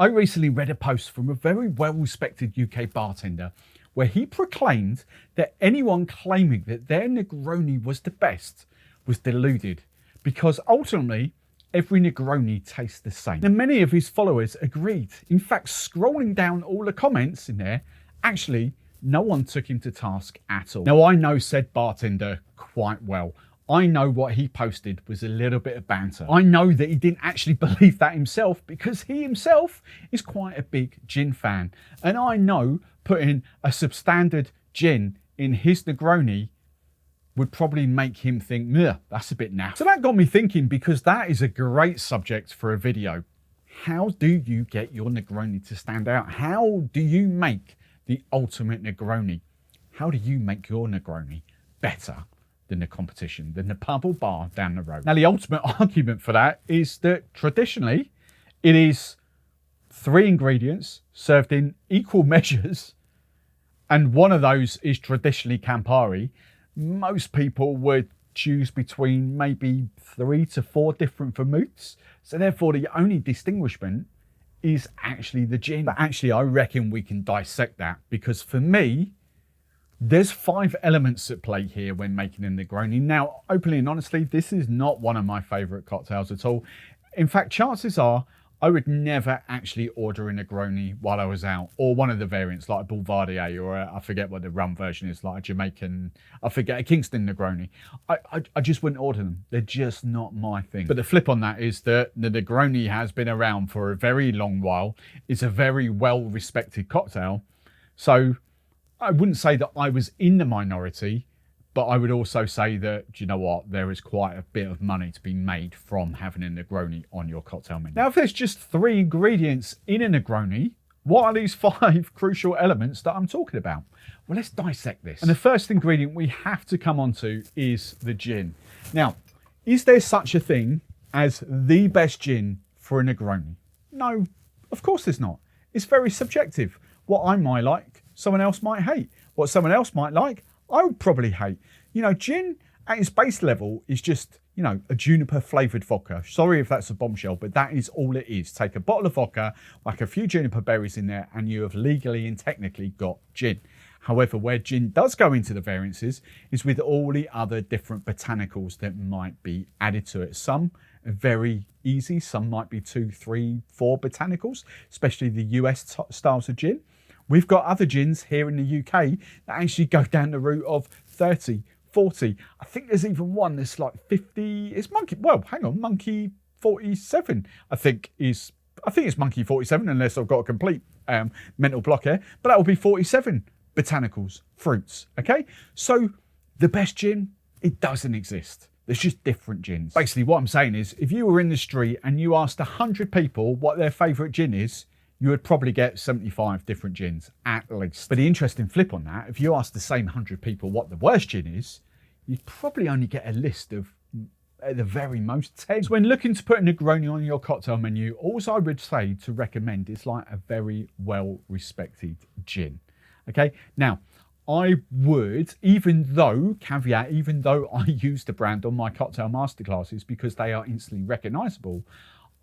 I recently read a post from a very well-respected UK bartender where he proclaimed that anyone claiming that their Negroni was the best was deluded, because ultimately every Negroni tastes the same. And many of his followers agreed. In fact, scrolling down all the comments in there, actually no one took him to task at all. Now, I know said bartender quite well. I know what he posted was a little bit of banter. I know that he didn't actually believe that himself, because he himself is quite a big gin fan. And I know putting a substandard gin in his Negroni would probably make him think, that's a bit naff. So that got me thinking, because that is a great subject for a video. How do you get your Negroni to stand out? How do you make the ultimate Negroni? How do you make your Negroni better than the competition, than the pub or bar down the road? Now, the ultimate argument for that is that traditionally it is 3 ingredients served in equal measures, and one of those is traditionally Campari. Most people would choose between maybe 3 to 4 different vermouths, so therefore the only distinguishment is actually the gin. But actually, I reckon we can dissect that, because for me, there's 5 elements at play here when making a Negroni. Now, openly and honestly, this is not one of my favourite cocktails at all. In fact, chances are I would never actually order a Negroni while I was out, or one of the variants like a Boulevardier, or I forget what the rum version is, like a Jamaican, I forget, a Kingston Negroni. I just wouldn't order them. They're just not my thing. But the flip on that is that the Negroni has been around for a very long while. It's a very well-respected cocktail. So I wouldn't say that I was in the minority, but I would also say that, do you know what, there is quite a bit of money to be made from having a Negroni on your cocktail menu. Now, if there's just 3 ingredients in a Negroni, what are these 5 crucial elements that I'm talking about? Well, let's dissect this. And the first ingredient we have to come onto is the gin. Now, is there such a thing as the best gin for a Negroni? No, of course there's not. It's very subjective. What I might like, someone else might hate. What someone else might like, I would probably hate. You know, gin at its base level is just, you know, a juniper flavoured vodka. Sorry if that's a bombshell, but that is all it is. Take a bottle of vodka, like a few juniper berries in there, and you have legally and technically got gin. However, where gin does go into the variances is with all the other different botanicals that might be added to it. Some are very easy. Some might be 2, 3, 4 botanicals, especially the US styles of gin. We've got other gins here in the UK that actually go down the route of 30, 40. I think there's even one that's like 50. It's Monkey 47. I think it's Monkey 47, unless I've got a complete mental block here. But that will be 47 botanicals, fruits. Okay, so the best gin, it doesn't exist. There's just different gins. Basically, what I'm saying is, if you were in the street and you asked 100 people what their favourite gin is, you would probably get 75 different gins at least. But the interesting flip on that, if you ask the same 100 people what the worst gin is, you'd probably only get a list of, at the very most, 10. So when looking to put a Negroni on your cocktail menu, all I would say to recommend is like a very well-respected gin. Okay, now, I would, even though I use the brand on my cocktail masterclasses because they are instantly recognisable,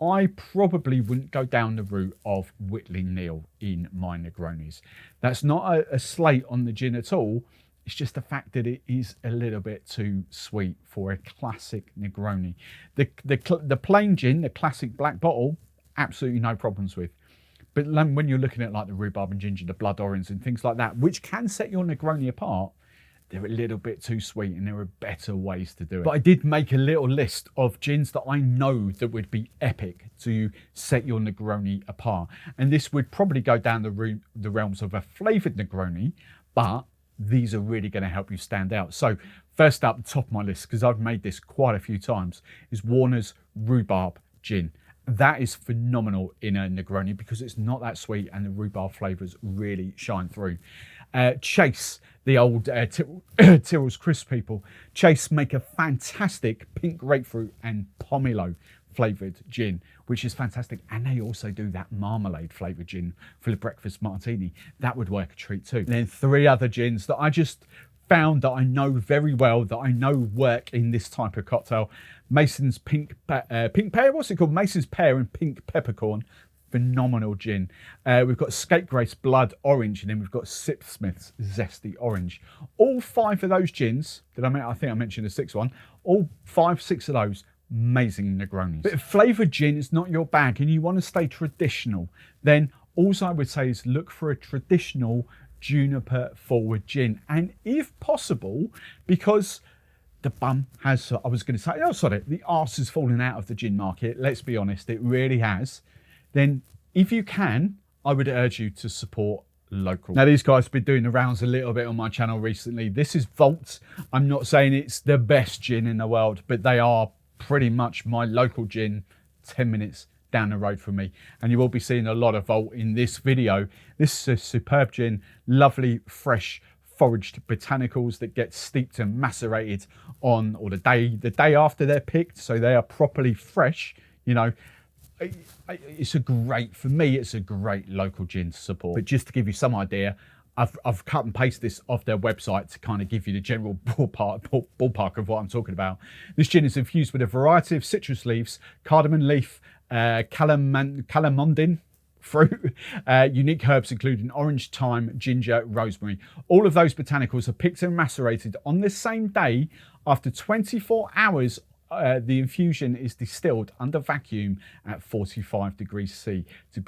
I probably wouldn't go down the route of whittling Neil in my Negronis. That's not a slate on the gin at all. It's just the fact that it is a little bit too sweet for a classic Negroni. The plain gin, the classic black bottle, absolutely no problems with. But when you're looking at like the rhubarb and ginger, the blood orange and things like that, which can set your Negroni apart, they're a little bit too sweet and there are better ways to do it. But I did make a little list of gins that I know that would be epic to set your Negroni apart. And this would probably go down the realms of a flavoured Negroni, but these are really going to help you stand out. So first up, top of my list, because I've made this quite a few times, is Warner's Rhubarb Gin. That is phenomenal in a Negroni because it's not that sweet and the rhubarb flavours really shine through. Chase, the old Tyrrell's Crisp people, Chase make a fantastic pink grapefruit and pomelo flavoured gin, which is fantastic. And they also do that marmalade flavoured gin for the breakfast martini. That would work a treat too. And then 3 other gins that I just found that I know very well, that I know work in this type of cocktail. Mason's Pink Pear, what's it called? Mason's Pear and Pink Peppercorn. phenomenal gin. We've got Scapegrace Blood Orange, and then we've got Sipsmith's Zesty Orange. All 5 of those gins, I think I mentioned the 6th one, all 5, 6 of those, amazing Negronis. But if flavoured gin is not your bag and you want to stay traditional, then all I would say is look for a traditional juniper forward gin. And if possible, because the bum has, I was going to say, oh sorry, the arse is falling out of the gin market, let's be honest, it really has, then if you can, I would urge you to support local. Now these guys have been doing the rounds a little bit on my channel recently. This is Vault. I'm not saying it's the best gin in the world, but they are pretty much my local gin 10 minutes down the road from me, and you will be seeing a lot of Vault in this video. This is a superb gin, lovely fresh foraged botanicals that get steeped and macerated on, or the day after they're picked, so they are properly fresh. You know, it's a great, for me it's a great local gin to support. But just to give you some idea, I've cut and pasted this off their website to kind of give you the general ballpark of what I'm talking about. This gin is infused with a variety of citrus leaves, cardamom leaf, calamondin fruit, unique herbs including orange, thyme, ginger, rosemary. All of those botanicals are picked and macerated on the same day. After 24 hours, the infusion is distilled under vacuum at 45 degrees C to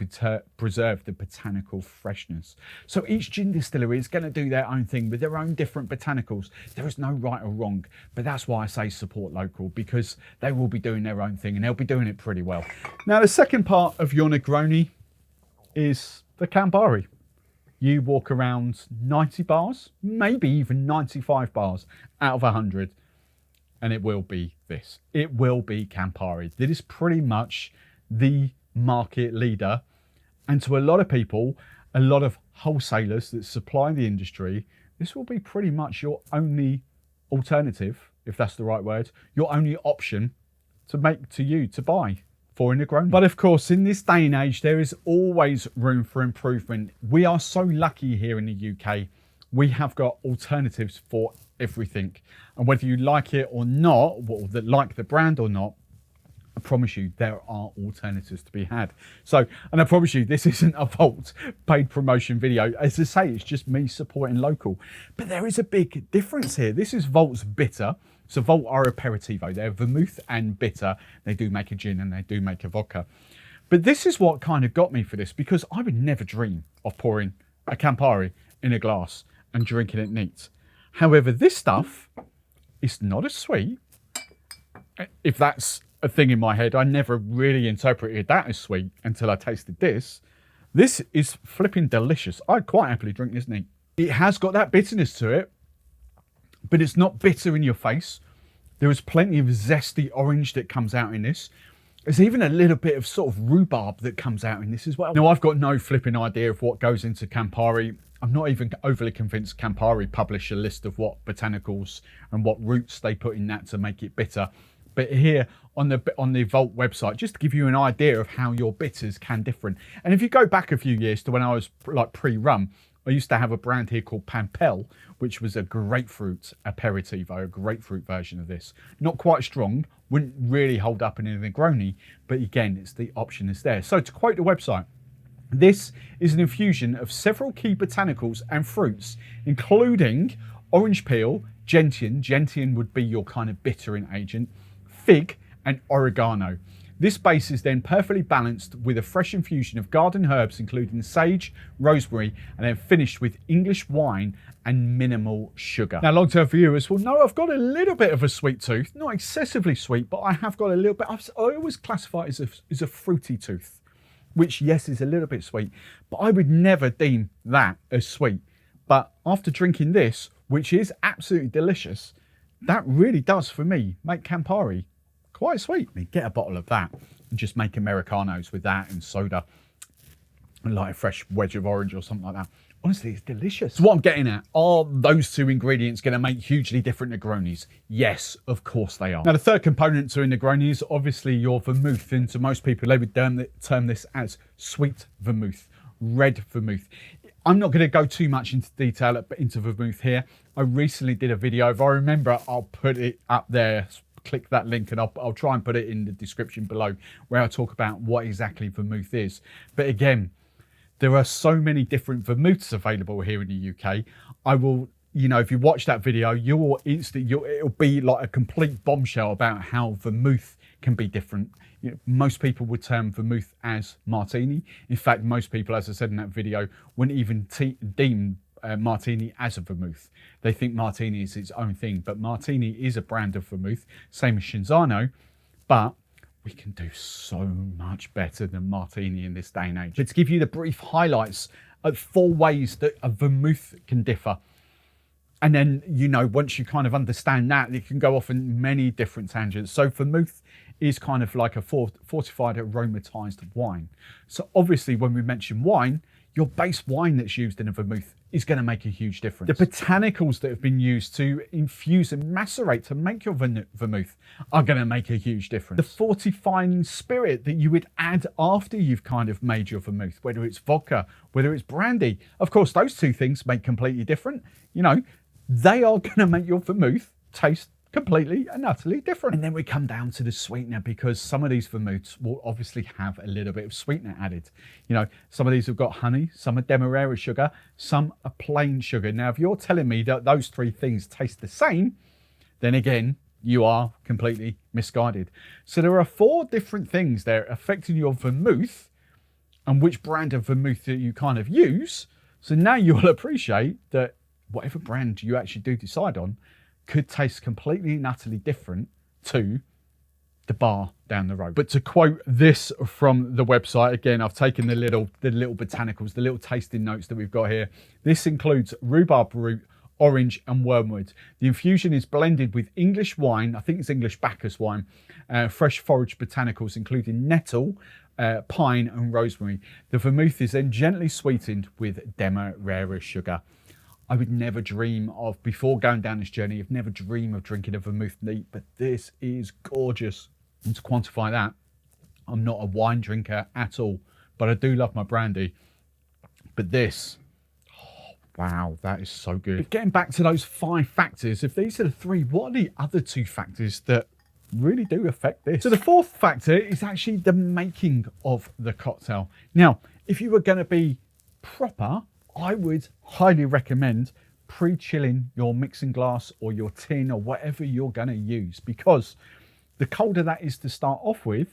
preserve the botanical freshness. So each gin distillery is going to do their own thing with their own different botanicals. There is no right or wrong, but that's why I say support local, because they will be doing their own thing and they'll be doing it pretty well. Now the second part of your Negroni is the Campari. You walk around 90 bars, maybe even 95 bars out of 100, and it will be this. It will be Campari. That is pretty much the market leader. And to a lot of people, a lot of wholesalers that supply the industry, this will be pretty much your only alternative, if that's the right word, your only option to make to you to buy for a Negroni. But of course, in this day and age, there is always room for improvement. We are so lucky here in the UK. We have got alternatives for everything. And whether you like it or not, or like the brand or not, I promise you there are alternatives to be had. So, and I promise you this isn't a Vault paid promotion video. As I say, it's just me supporting local. But there is a big difference here. This is Vault's bitter. So Vault are aperitivo. They're vermouth and bitter. They do make a gin and they do make a vodka. But this is what kind of got me for this, because I would never dream of pouring a Campari in a glass and drinking it neat. However, this stuff is not as sweet. If that's a thing in my head, I never really interpreted that as sweet until I tasted this. This is flipping delicious. I'd quite happily drink this neat. It has got that bitterness to it, but it's not bitter in your face. There is plenty of zesty orange that comes out in this. There's even a little bit of sort of rhubarb that comes out in this as well. Now, I've got no flipping idea of what goes into Campari. I'm not even overly convinced Campari publish a list of what botanicals and what roots they put in that to make it bitter. But here on the Vault website, just to give you an idea of how your bitters can differ. And if you go back a few years to when I was like pre-rum, I used to have a brand here called Pampel, which was a grapefruit aperitivo, a grapefruit version of this. Not quite strong, wouldn't really hold up in a Negroni, but again, it's the option is there. So to quote the website, this is an infusion of several key botanicals and fruits, including orange peel, gentian. Gentian would be your kind of bittering agent, fig, and oregano. This base is then perfectly balanced with a fresh infusion of garden herbs, including sage, rosemary, and then finished with English wine and minimal sugar. Now, long-term viewers will know I've got a little bit of a sweet tooth, not excessively sweet, but I have got a little bit. I always classify it as a fruity tooth, which, yes, is a little bit sweet, but I would never deem that as sweet. But after drinking this, which is absolutely delicious, that really does, for me, make Campari quite sweet. I mean, get a bottle of that and just make Americanos with that and soda and like a fresh wedge of orange or something like that. Honestly, it's delicious. So what I'm getting at, are those two ingredients going to make hugely different Negronis? Yes, of course they are. Now, the third component to a Negroni is obviously your vermouth. And to most people, they would term this as sweet vermouth, red vermouth. I'm not going to go too much into detail into vermouth here. I recently did a video. If I remember, I'll put it up there click that link, and I'll try and put it in the description below, where I talk about what exactly vermouth is. But again, there are so many different vermouths available here in the UK. I will, you know, if you watch that video, it'll be like a complete bombshell about how vermouth can be different. You know, most people would term vermouth as martini. In fact, most people, as I said in that video, wouldn't even deem martini as a vermouth. They think martini is its own thing, but martini is a brand of vermouth, same as Cinzano, but we can do so much better than martini in this day and age. But to give you the brief highlights of 4 ways that a vermouth can differ. And then, you know, once you kind of understand that, you can go off in many different tangents. So vermouth is kind of like a fortified aromatized wine. So obviously when we mention wine, your base wine that's used in a vermouth is going to make a huge difference. The botanicals that have been used to infuse and macerate to make your vermouth are going to make a huge difference. The fortifying spirit that you would add after you've kind of made your vermouth, whether it's vodka, whether it's brandy. Of course, those 2 things make completely different. You know, they are going to make your vermouth taste completely and utterly different. And then we come down to the sweetener, because some of these vermouths will obviously have a little bit of sweetener added. You know, some of these have got honey, some are demerara sugar, some are plain sugar. Now, if you're telling me that those 3 things taste the same, then again, you are completely misguided. So there are 4 different things there affecting your vermouth and which brand of vermouth that you kind of use. So now you'll appreciate that whatever brand you actually do decide on could taste completely and utterly different to the bar down the road. But to quote this from the website, again, I've taken the little botanicals, the little tasting notes that we've got here. This includes rhubarb root, orange and wormwood. The infusion is blended with English wine, I think it's English Bacchus wine, fresh forage botanicals including nettle, pine and rosemary. The vermouth is then gently sweetened with demerara sugar. I would never dream of, before going down this journey, I've never dreamed of drinking a vermouth neat, but this is gorgeous. And to quantify that, I'm not a wine drinker at all, but I do love my brandy. But this, oh, wow, that is so good. But getting back to those 5 factors, if these are the 3, what are the other 2 factors that really do affect this? So the 4th factor is actually the making of the cocktail. Now, if you were going to be proper, I would highly recommend pre-chilling your mixing glass or your tin or whatever you're going to use, because the colder that is to start off with,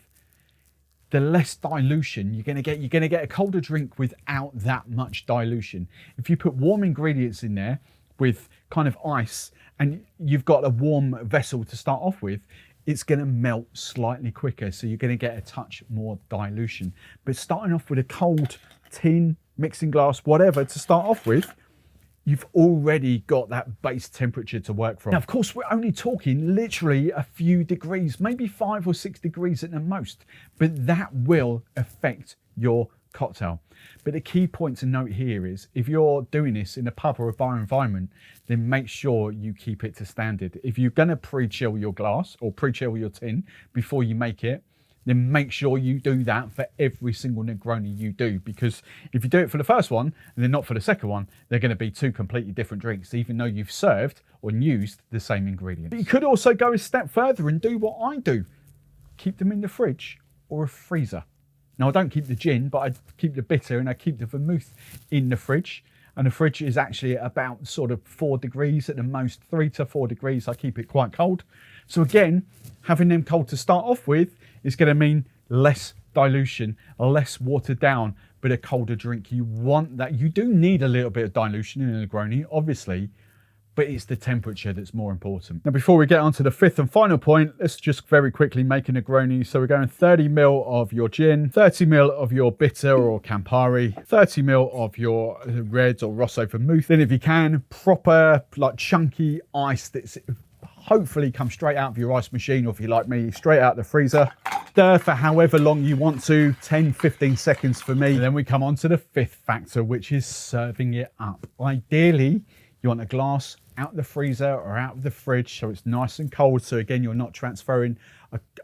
the less dilution you're going to get. You're going to get a colder drink without that much dilution. If you put warm ingredients in there with kind of ice and you've got a warm vessel to start off with, it's going to melt slightly quicker, so you're going to get a touch more dilution. But starting off with a cold tin, mixing glass, whatever to start off with, you've already got that base temperature to work from. Now, of course, we're only talking literally a few degrees, maybe 5 or 6 degrees at the most, but that will affect your cocktail. But the key point to note here is, if you're doing this in a pub or a bar environment, then make sure you keep it to standard. If you're going to pre-chill your glass or pre-chill your tin before you make it, then make sure you do that for every single Negroni you do, because if you do it for the first one and then not for the second one, they're going to be 2 completely different drinks, even though you've served or used the same ingredients. But you could also go a step further and do what I do. Keep them in the fridge or a freezer. Now, I don't keep the gin, but I keep the bitter and I keep the vermouth in the fridge. And the fridge is actually about sort of 4 degrees at the most, 3 to 4 degrees. I keep it quite cold. So again, having them cold to start off with is going to mean less dilution, less watered down, but a colder drink. You want that. You do need a little bit of dilution in a Negroni, obviously, but it's the temperature that's more important. Now, before we get on to the 5th and final point, let's just very quickly make a Negroni. So we're going 30 ml of your gin, 30 ml of your bitter or Campari, 30 ml of your red or Rosso vermouth. Then if you can, proper like chunky ice that's hopefully come straight out of your ice machine, or if you're like me, straight out the freezer. Stir for however long you want to, 10, 15 seconds for me. And then we come on to the 5th factor, which is serving it up. Ideally, you want a glass out the freezer or out of the fridge so it's nice and cold. So again, you're not transferring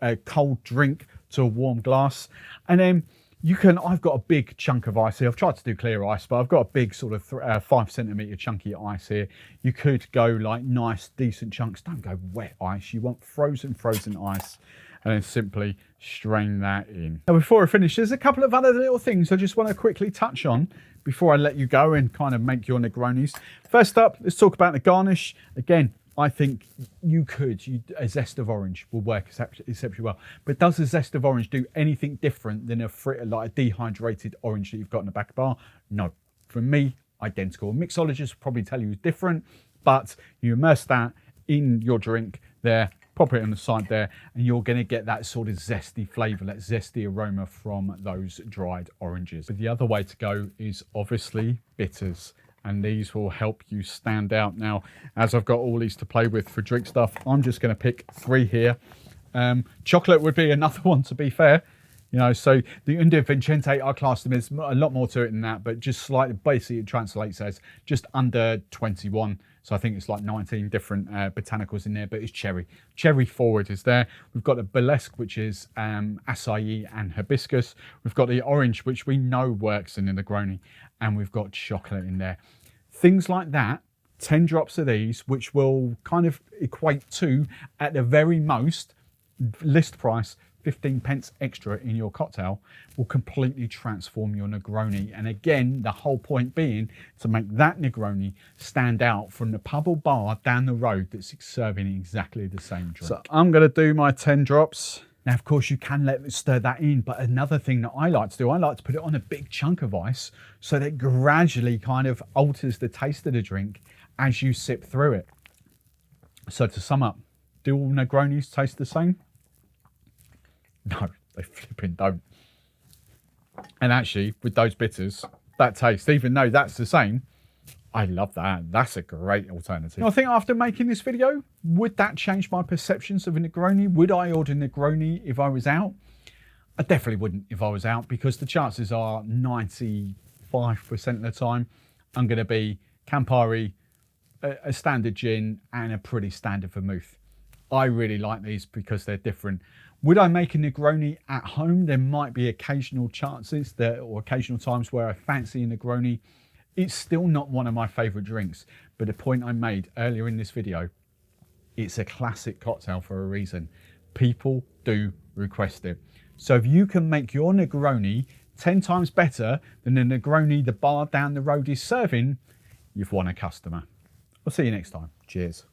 a cold drink to a warm glass. And then You can, I've got a big chunk of ice here. I've tried to do clear ice, but I've got a big sort of 5 centimetre chunky ice here. You could go like nice, decent chunks. Don't go wet ice. You want frozen ice, and then simply strain that in. Now, before I finish, there's a couple of other little things I just want to quickly touch on before I let you go and kind of make your Negronis. First up, let's talk about the garnish. Again, I think a zest of orange will work exceptionally well. But does a zest of orange do anything different than like a dehydrated orange that you've got in the back bar? No. For me, identical. Mixologists will probably tell you it's different, but you immerse that in your drink there, pop it on the side there, and you're going to get that sort of zesty flavour, that zesty aroma from those dried oranges. But the other way to go is obviously bitters, and these will help you stand out. Now, as I've got all these to play with for drink stuff, I'm just going to pick 3 here. Chocolate would be another one, to be fair. You know, so the Unde Vincente, I class them as a lot more to it than that, but just slightly, basically it translates as just under 21. So I think it's like 19 different botanicals in there, but it's cherry. Cherry forward is there. We've got the burlesque, which is acai and hibiscus. We've got the orange, which we know works in the Negroni, and we've got chocolate in there. Things like that, 10 drops of these, which will kind of equate to, at the very most, list price, 15 pence extra in your cocktail, will completely transform your Negroni. And again, the whole point being to make that Negroni stand out from the pub or bar down the road that's serving exactly the same drink. So I'm going to do my 10 drops. Now, of course, you can stir that in, but another thing that I like to do, I like to put it on a big chunk of ice so that it gradually kind of alters the taste of the drink as you sip through it. So to sum up, do all Negronis taste the same? No, they flipping don't. And actually, with those bitters, that taste, even though that's the same, I love that. That's a great alternative. I think after making this video, would that change my perceptions of a Negroni? Would I order Negroni if I was out? I definitely wouldn't if I was out, because the chances are 95% of the time I'm going to be Campari, a standard gin, and a pretty standard vermouth. I really like these because they're different. Would I make a Negroni at home? There might be occasional chances or occasional times where I fancy a Negroni. It's still not one of my favourite drinks, but the point I made earlier in this video, it's a classic cocktail for a reason. People do request it. So if you can make your Negroni 10 times better than the Negroni the bar down the road is serving, you've won a customer. I'll see you next time. Cheers.